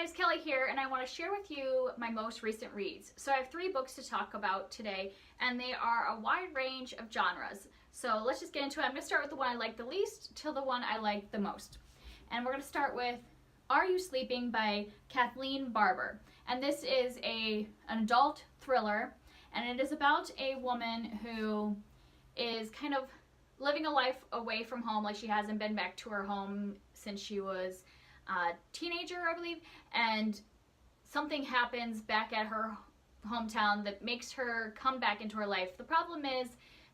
guys, Kelly here, and I want to share with you my most recent reads. So I have 3 books to talk about today, and they are a wide range of genres. So let's just get into it. I'm going to start with the one I like the least till the one I like the most. And we're going to start with Are You Sleeping by Kathleen Barber. And this is an adult thriller, and it is about a woman who is kind of living a life away from home, like she hasn't been back to her home since she was a teenager, I believe, and something happens back at her hometown that makes her come back into her life. The problem is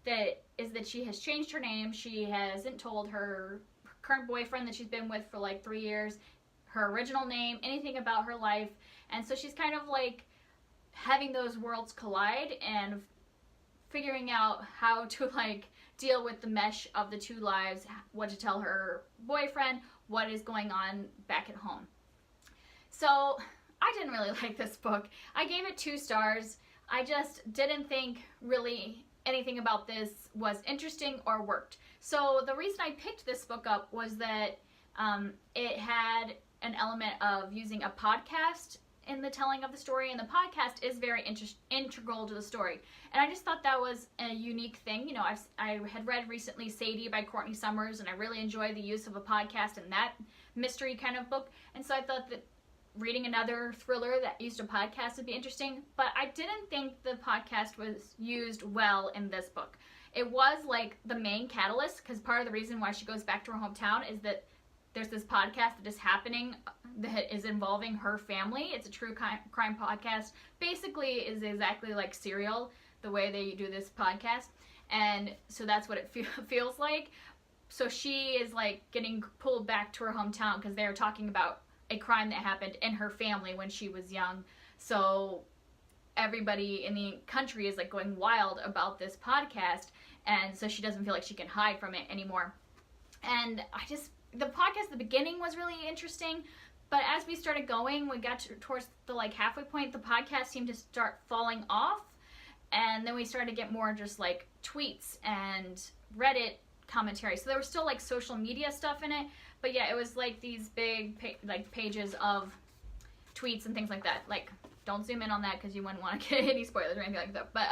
that she has changed her name. She hasn't told her current boyfriend that she's been with for like 3 years her original name, anything about her life, and so she's kind of like having those worlds collide and figuring out how to like deal with the mesh of the 2 lives, what to tell her boyfriend, what is going on back at home. So I didn't really like this book. I gave it 2 stars. I just didn't think really anything about this was interesting or worked. So the reason I picked this book up was that it had an element of using a podcast in the telling of the story, and the podcast is very integral to the story. And I just thought that was a unique thing. You know, I had read recently Sadie by Courtney Summers, and I really enjoyed the use of a podcast in that mystery kind of book. And so I thought that reading another thriller that used a podcast would be interesting, but I didn't think the podcast was used well in this book. It was like the main catalyst, because part of the reason why she goes back to her hometown is that there's this podcast that is happening that is involving her family. It's a true crime podcast. Basically is exactly like Serial, the way they do this podcast. And so that's what it feels like. So she is like getting pulled back to her hometown because they're talking about a crime that happened in her family when she was young. So everybody in the country is like going wild about this podcast. And so she doesn't feel like she can hide from it anymore. And the podcast at the beginning was really interesting, but as we started going, we got towards the like halfway point, the podcast seemed to start falling off, and then we started to get more just like tweets and Reddit commentary. So there was still like social media stuff in it, but yeah, it was like these big pages of tweets and things like that. Like, don't zoom in on that because you wouldn't want to get any spoilers or anything like that. But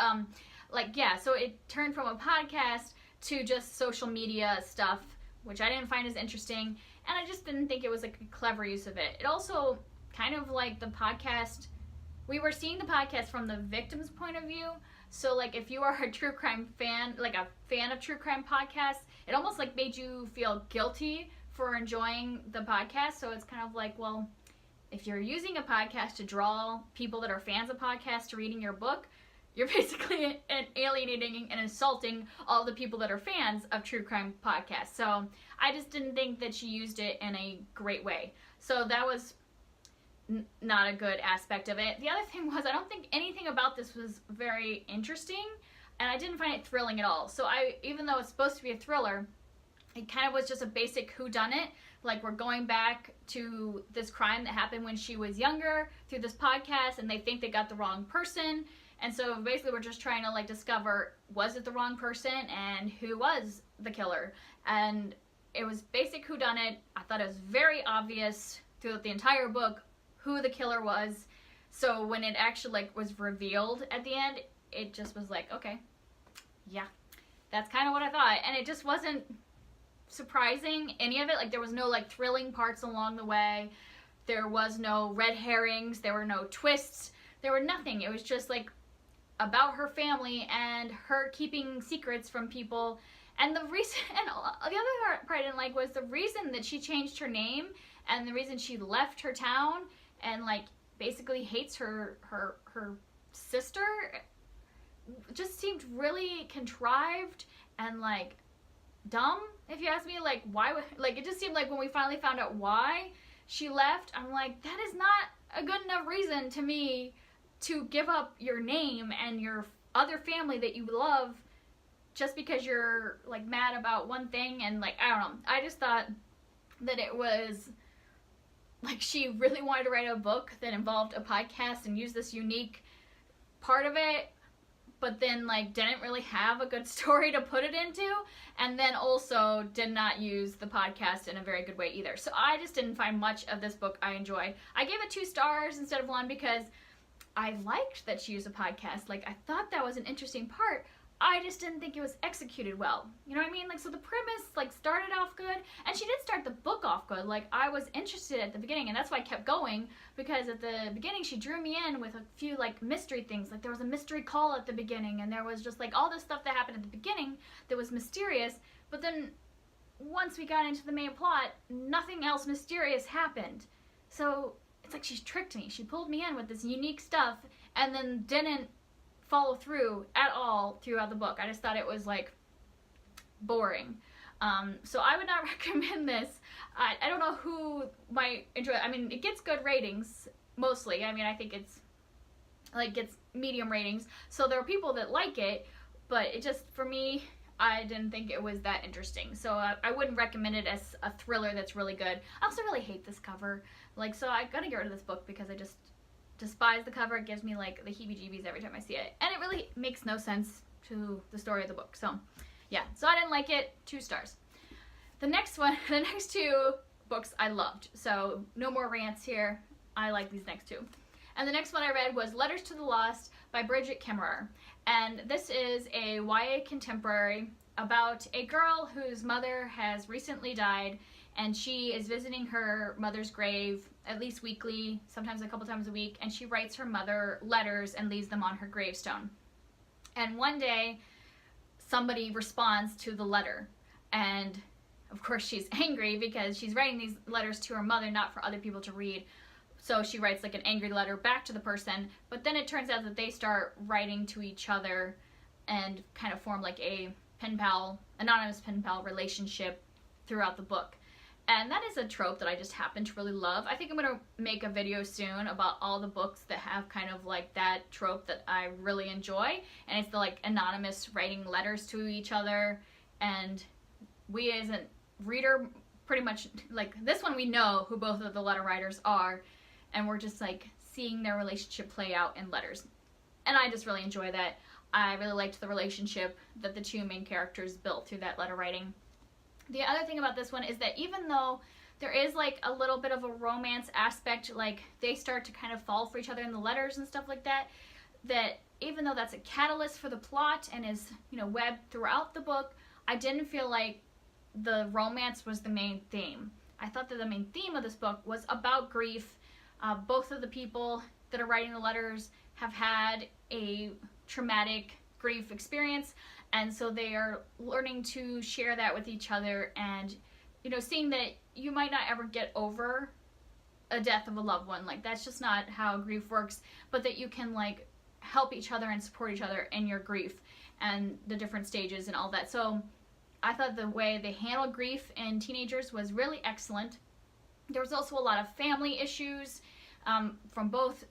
so it turned from a podcast to just social media stuff, which I didn't find as interesting, and I just didn't think it was like a clever use of it. It also kind of like the podcast, we were seeing the podcast from the victim's point of view, so like if you are a true crime fan, like a fan of true crime podcasts, it almost like made you feel guilty for enjoying the podcast. So it's kind of like, well, if you're using a podcast to draw people that are fans of podcasts to reading your book, you're basically alienating and insulting all the people that are fans of true crime podcasts. So I just didn't think that she used it in a great way. So that was not a good aspect of it. The other thing was I don't think anything about this was very interesting, and I didn't find it thrilling at all. So even though it's supposed to be a thriller, it kind of was just a basic whodunit. Like, we're going back to this crime that happened when she was younger through this podcast, and they think they got the wrong person. And so basically we're just trying to like discover, was it the wrong person and who was the killer? And it was basic whodunit. I thought it was very obvious throughout the entire book who the killer was. So when it actually like was revealed at the end, it just was like, okay, yeah, that's kind of what I thought. And it just wasn't surprising, any of it. Like, there was no like thrilling parts along the way. There was no red herrings. There were no twists. There were nothing. It was just like about her family and her keeping secrets from people. And the reason, and the other part I didn't like was the reason that she changed her name and the reason she left her town and like basically hates her sister just seemed really contrived and like dumb, if you ask me. Like, why like it just seemed like when we finally found out why she left, I'm like, that is not a good enough reason to me to give up your name and your other family that you love just because you're like mad about one thing. And like, I don't know, I just thought that it was like she really wanted to write a book that involved a podcast and use this unique part of it, but then like didn't really have a good story to put it into, and then also did not use the podcast in a very good way either. So I just didn't find much of this book I enjoyed. I gave it 2 stars instead of 1 because I liked that she used a podcast. Like, I thought that was an interesting part. I just didn't think it was executed well. You know what I mean? Like, so the premise, like, started off good, and she did start the book off good. Like, I was interested at the beginning, and that's why I kept going, because at the beginning, she drew me in with a few, like, mystery things. Like, there was a mystery call at the beginning, and there was just, like, all this stuff that happened at the beginning that was mysterious, but then once we got into the main plot, nothing else mysterious happened. So it's like she tricked me. She pulled me in with this unique stuff, and then didn't follow through at all throughout the book. I just thought it was like boring. So I would not recommend this. I don't know who might enjoy it. I mean, it gets good ratings mostly. I mean, I think it's like gets medium ratings. So there are people that like it, but it just, for me, I didn't think it was that interesting. So I wouldn't recommend it as a thriller that's really good. I also really hate this cover. Like, so I gotta get rid of this book because I just despise the cover. It gives me like the heebie-jeebies every time I see it, and it really makes no sense to the story of the book. So yeah, so I didn't like it. 2 stars. The next 2 books I loved, so no more rants here. I like these next 2. And the next one I read was Letters to the Lost by Brigid Kemmerer, and this is a YA contemporary about a girl whose mother has recently died, and she is visiting her mother's grave at least weekly, sometimes a couple times a week, and she writes her mother letters and leaves them on her gravestone. And one day, somebody responds to the letter, and of course she's angry because she's writing these letters to her mother, not for other people to read. So she writes like an angry letter back to the person, but then it turns out that they start writing to each other and kind of form like a pen pal, anonymous pen pal relationship throughout the book. And that is a trope that I just happen to really love. I think I'm going to make a video soon about all the books that have kind of like that trope that I really enjoy. And it's the like anonymous writing letters to each other. And we as a reader pretty much, like this one we know who both of the letter writers are. And we're just like seeing their relationship play out in letters. And I just really enjoy that. I really liked the relationship that the 2 main characters built through that letter writing. The other thing about this one is that even though there is like a little bit of a romance aspect, like they start to kind of fall for each other in the letters and stuff like that, that even though that's a catalyst for the plot and is, you know, webbed throughout the book, I didn't feel like the romance was the main theme. I thought that the main theme of this book was about grief. Both of the people that are writing the letters have had a traumatic grief experience, and so they are learning to share that with each other, and, you know, seeing that you might not ever get over a death of a loved one. Like, that's just not how grief works, but that you can, like, help each other and support each other in your grief and the different stages and all that. So I thought the way they handled grief in teenagers was really excellent. There was also a lot of family issues from both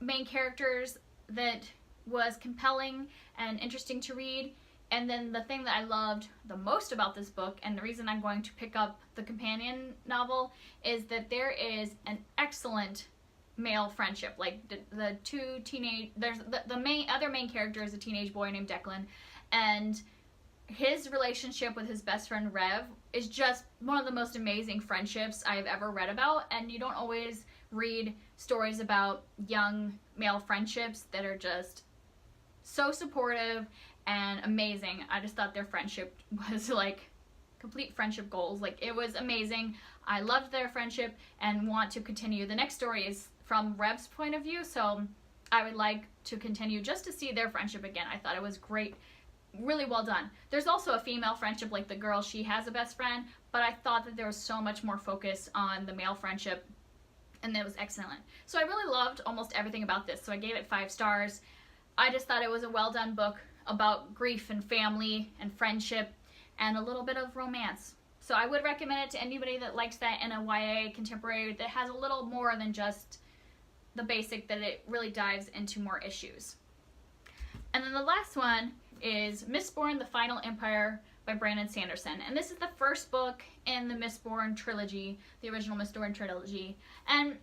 main characters that was compelling and interesting to read. And then the thing that I loved the most about this book, and the reason I'm going to pick up the companion novel, is that there is an excellent male friendship. Like the 2 teenage, there's the other main character is a teenage boy named Declan, and his relationship with his best friend Rev is just one of the most amazing friendships I've ever read about. And you don't always read stories about young male friendships that are just so supportive and amazing. I just thought their friendship was like complete friendship goals. Like, it was amazing. I loved their friendship and want to continue. The next story is from Rev's point of view, so I would like to continue just to see their friendship again. I thought it was great. Really well done. There's also a female friendship, like the girl, she has a best friend, but I thought that there was so much more focus on the male friendship, and it was excellent. So I really loved almost everything about this, so I gave it 5 stars. I just thought it was a well done book about grief and family and friendship and a little bit of romance. So I would recommend it to anybody that likes that in a YA contemporary that has a little more than just the basic, that it really dives into more issues. And then the last one is Mistborn, The Final Empire by Brandon Sanderson. And this is the first book in the Mistborn trilogy, the original Mistborn trilogy. And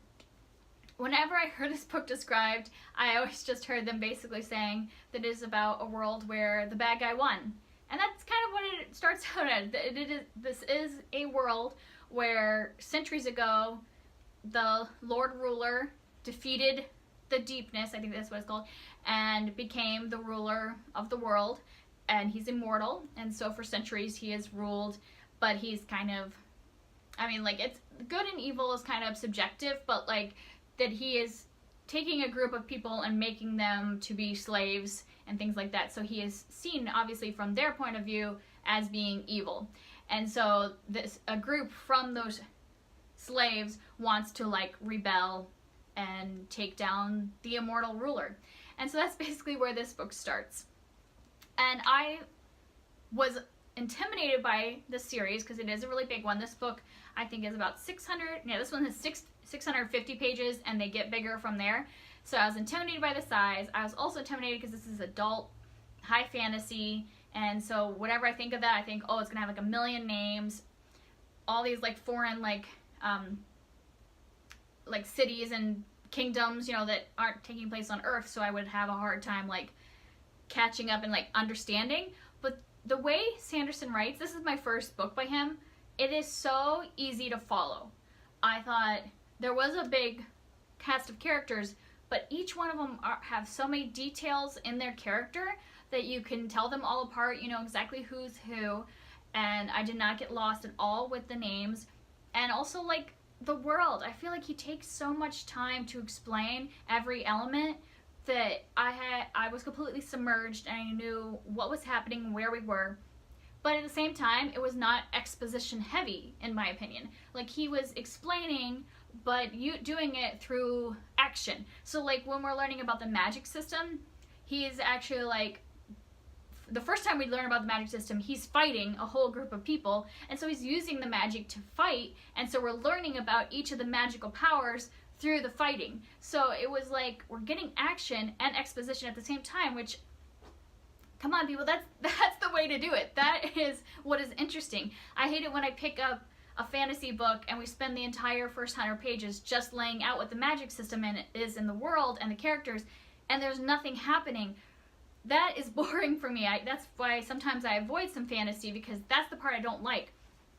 whenever I heard this book described, I always just heard them basically saying that it is about a world where the bad guy won. And that's kind of what it starts out as. This is a world where centuries ago, the Lord Ruler defeated the Deepness, I think that's what it's called, and became the ruler of the world. And he's immortal, and so for centuries he has ruled, but he's kind of, I mean, like, it's good and evil is kind of subjective, but like that he is taking a group of people and making them to be slaves and things like that. So he is seen, obviously, from their point of view as being evil. And so a group from those slaves wants to like rebel and take down the immortal ruler. And so that's basically where this book starts. And I was intimidated by this series because it is a really big one. This book, I think, is about 600. Yeah, this one is 650 pages, and they get bigger from there. So I was intimidated by the size. I was also intimidated because this is adult, high fantasy, and so whenever I think of that, I think, oh, it's gonna have like a million names, all these like foreign like cities and kingdoms, you know, that aren't taking place on Earth. So I would have a hard time like catching up and like understanding. But the way Sanderson writes, this is my first book by him, it is so easy to follow. I thought there was a big cast of characters, but each one of them have so many details in their character that you can tell them all apart, you know exactly who's who, and I did not get lost at all with the names. And also like the world, I feel like he takes so much time to explain every element that I was completely submerged, and I knew what was happening, where we were. But at the same time, it was not exposition heavy, in my opinion. Like, he was explaining, but doing it through action. So like when we're learning about the magic system, he is actually like, the first time we learn about the magic system, he's fighting a whole group of people, and so he's using the magic to fight, and so we're learning about each of the magical powers through the fighting. So it was like we're getting action and exposition at the same time, which, come on people, that's the way to do it. That is what is interesting. I hate it when I pick up a fantasy book and we spend the entire first 100 pages just laying out what the magic system is in the world and the characters, and there's nothing happening. That is boring for me. That's why sometimes I avoid some fantasy, because that's the part I don't like.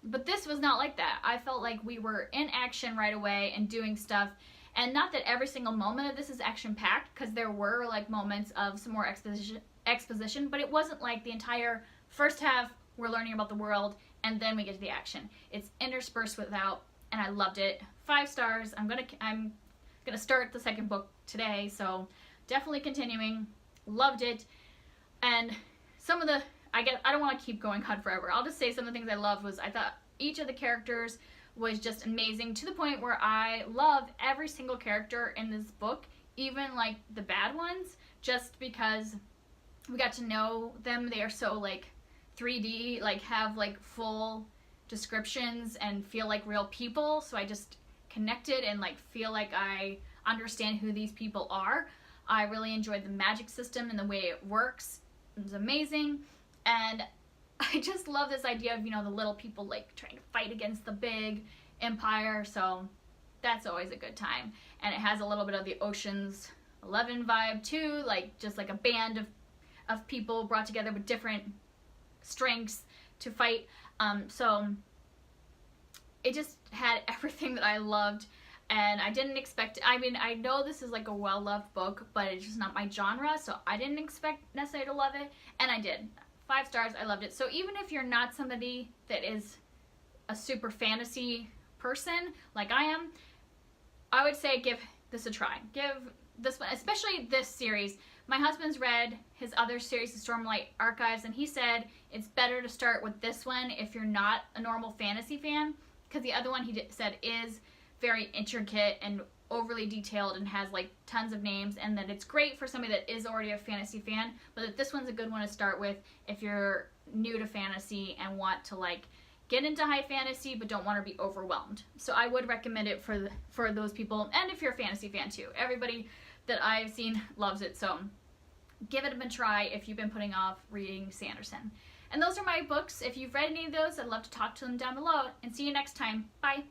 But this was not like that. I felt like we were in action right away and doing stuff. And not that every single moment of this is action-packed, because there were like moments of some more exposition, but it wasn't like the entire first half we're learning about the world and then we get to the action. It's interspersed without, and I loved it. 5 stars. I'm gonna start the second book today, so definitely continuing. Loved it. And some of the, I don't want to keep going on forever. I'll just say some of the things I loved was I thought each of the characters was just amazing, to the point where I love every single character in this book, even like the bad ones, just because we got to know them. They are so like 3D, like have like full descriptions and feel like real people, so I just connected and like feel like I understand who these people are. I really enjoyed the magic system and the way it works. It was amazing. And I just love this idea of, you know, the little people like trying to fight against the big empire. So that's always a good time. And it has a little bit of the Ocean's 11 vibe too, like just like a band of people brought together with different strengths to fight. So it just had everything that I loved. And I didn't expect, I mean, I know this is like a well-loved book, but it's just not my genre, so I didn't expect necessarily to love it, and I did. 5 stars, I loved it. So even if you're not somebody that is a super fantasy person, like I am, I would say give this a try. Give this one, especially this series. My husband's read his other series, the Stormlight Archives, and he said it's better to start with this one if you're not a normal fantasy fan, because the other one he said is very intricate and overly detailed and has like tons of names, and that it's great for somebody that is already a fantasy fan, but that this one's a good one to start with if you're new to fantasy and want to like get into high fantasy but don't want to be overwhelmed. So I would recommend it for those people, and if you're a fantasy fan too. Everybody that I've seen loves it, so give it a try if you've been putting off reading Sanderson. And those are my books. If you've read any of those, I'd love to talk to them down below, and see you next time. Bye!